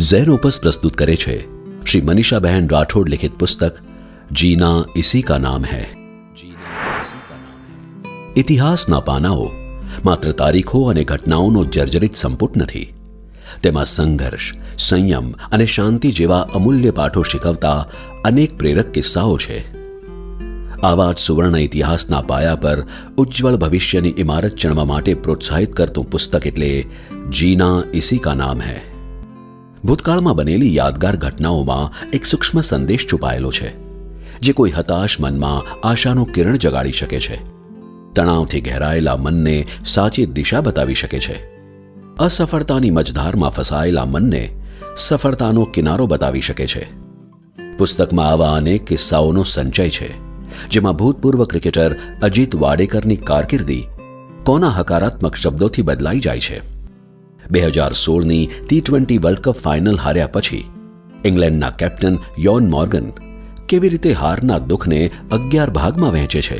Xenopus પ્રસ્તુત કરે છે શ્રી મનીષાબહેન રાઠોડ લિખિત પુસ્તક જીના ઇસી કા નામ હૈ. ઇતિહાસના પાનાઓ માત્ર તારીખો અને ઘટનાઓનો જર્જરિત સંપુટ નથી. તેમાં સંઘર્ષ, સંયમ અને શાંતિ જેવા અમૂલ્ય પાઠો શીખવતા અનેક પ્રેરક કિસ્સાઓ છે. આવા જ સુવર્ણ ઇતિહાસના પાયા પર ઉજ્જવળ ભવિષ્યની ઇમારત ચણવા માટે પ્રોત્સાહિત કરતું પુસ્તક એટલે જીના ઇસી કા નામ હૈ. ભૂતકાળમાં બનેલી યાદગાર ઘટનાઓમાં એક સૂક્ષ્મ સંદેશ છુપાયેલો છે, જે કોઈ હતાશ મનમાં આશાનું કિરણ જગાડી શકે છે, તણાવથી ઘેરાયેલા મનને સાચી દિશા બતાવી શકે છે, અસફળતાની મજધારમાં ફસાયેલા મનને સફળતાનો કિનારો બતાવી શકે છે. પુસ્તકમાં આવા અનેક કિસ્સાઓનો સંચય છે, જેમાં ભૂતપૂર્વ ક્રિકેટર અજીત વાડેકરની કારકિર્દી કોના હકારાત્મક શબ્દોથી બદલાઈ જાય છે. 2016ની T20 વર્લ્ડ કપ ફાઇનલ હાર્યા પછી ઇંગ્લેન્ડના કેપ્ટન યોન મોર્ગન કેવી રીતે હારના દુઃખને 11 ભાગમાં વહેંચે છે.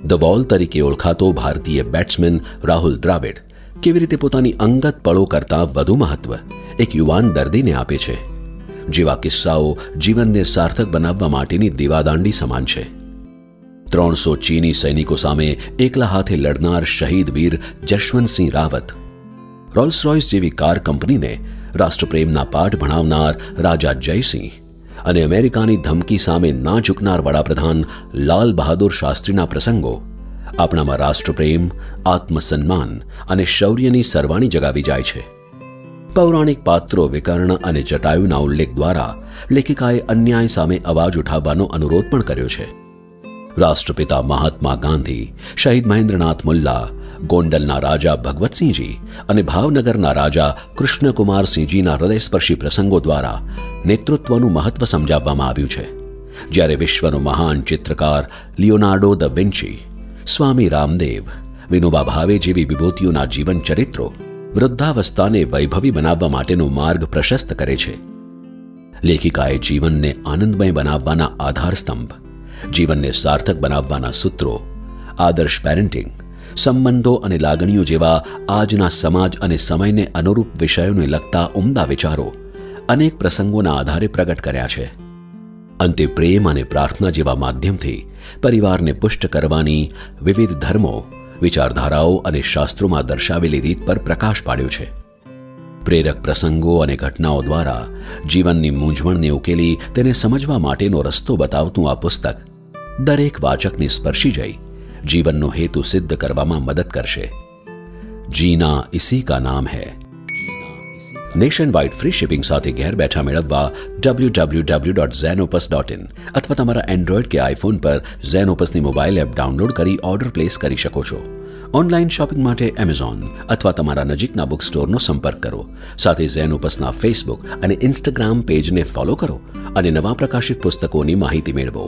ધ વોલ તરીકે ઓળખાતો ભારતીય બેટ્સમેન રાહુલ દ્રાવિડ કેવી રીતે પોતાની અંગત પળો કરતાં વધુ મહત્વ એક યુવાન દર્દીને આપે છે, જેવા કિસ્સાઓ જીવનને સાર્થક બનાવવા માટેની દીવાદાંડી સમાન છે. 300 ચીની સૈનિકો સામે એકલા હાથે લડનાર શહીદ વીર જશવંતસિંહ રાવત, રોલ્સ રોયસ જેવી કાર કંપનીને રાષ્ટ્રપ્રેમના પાઠ ભણાવનાર રાજા જયસિંહ અને અમેરિકાની ધમકી સામે ના ઝૂકનાર વડાપ્રધાન લાલ બહાદુર શાસ્ત્રીના પ્રસંગો આપણામાં રાષ્ટ્રપ્રેમ, આત્મસન્માન અને શૌર્યની સરવાણી જગાવી જાય છે. પૌરાણિક પાત્રો વિકર્ણ અને જટાયુના ઉલ્લેખ દ્વારા લેખિકાએ અન્યાય સામે અવાજ ઉઠાવવાનો અનુરોધ પણ કર્યો છે. રાષ્ટ્રપિતા મહાત્મા ગાંધી, શહીદ મહેન્દ્રનાથ મુલ્લા, ગોંડલના રાજા ભગવતસિંહજી અને ભાવનગરના રાજા કૃષ્ણકુમારસિંહજીના હૃદયસ્પર્શી પ્રસંગો દ્વારા નેતૃત્વનું મહત્વ સમજાવવામાં આવ્યું છે. જ્યારે વિશ્વનો મહાન ચિત્રકાર લિયોનાર્ડો દ વિન્ચી, સ્વામી રામદેવ, વિનોબા ભાવે જેવી વિભૂતિઓના જીવન ચરિત્રો વૃદ્ધાવસ્થાને વૈભવી બનાવવા માટેનો માર્ગ પ્રશસ્ત કરે છે. લેખિકાએ જીવનને આનંદમય બનાવવાના આધારસ્તંભ, જીવનને સાર્થક બનાવવાના સૂત્રો, આદર્શ પેરેન્ટિંગ, સંબંધો અને લાગણીઓ જેવા આજના સમાજ અને સમયને અનુરૂપ વિષયોને લગતા ઉમદા વિચારો અનેક પ્રસંગોના આધારે પ્રગટ કર્યા છે. અંતે પ્રેમ અને પ્રાર્થના જેવા માધ્યમથી પરિવારને પુષ્ટ કરવાની વિવિધ ધર્મો, વિચારધારાઓ અને શાસ્ત્રોમાં દર્શાવેલી રીત પર પ્રકાશ પાડ્યો છે. પ્રેરક પ્રસંગો અને ઘટનાઓ દ્વારા જીવનની મૂંઝવણને ઉકેલી તેને સમજવા માટેનો રસ્તો બતાવતું આ પુસ્તક દરેક વાચકને સ્પર્શી જઈ જીવનનો હેતુ સિદ્ધ કરવામાં મદદ કરશે. જીના ઇસી કા નામ હૈ. નેશન વાઇડ ફ્રી શિપિંગ સાથે ઘેર બેઠા મેળવવા www.zenopus.in અથવા તમારા એન્ડ્રોઇડ કે આઈફોન પર ઝેનોપસની મોબાઈલ એપ ડાઉનલોડ કરી ઓર્ડર પ્લેસ કરી શકો છો. ઓનલાઈન શોપિંગ માટે એમેઝોન અથવા તમારા નજીકના બુક સ્ટોરનો સંપર્ક કરો. સાથે ઝેનોપસના ફેસબુક અને ઇન્સ્ટાગ્રામ પેજને ફોલો કરો અને નવા પ્રકાશિત પુસ્તકોની માહિતી મેળવો.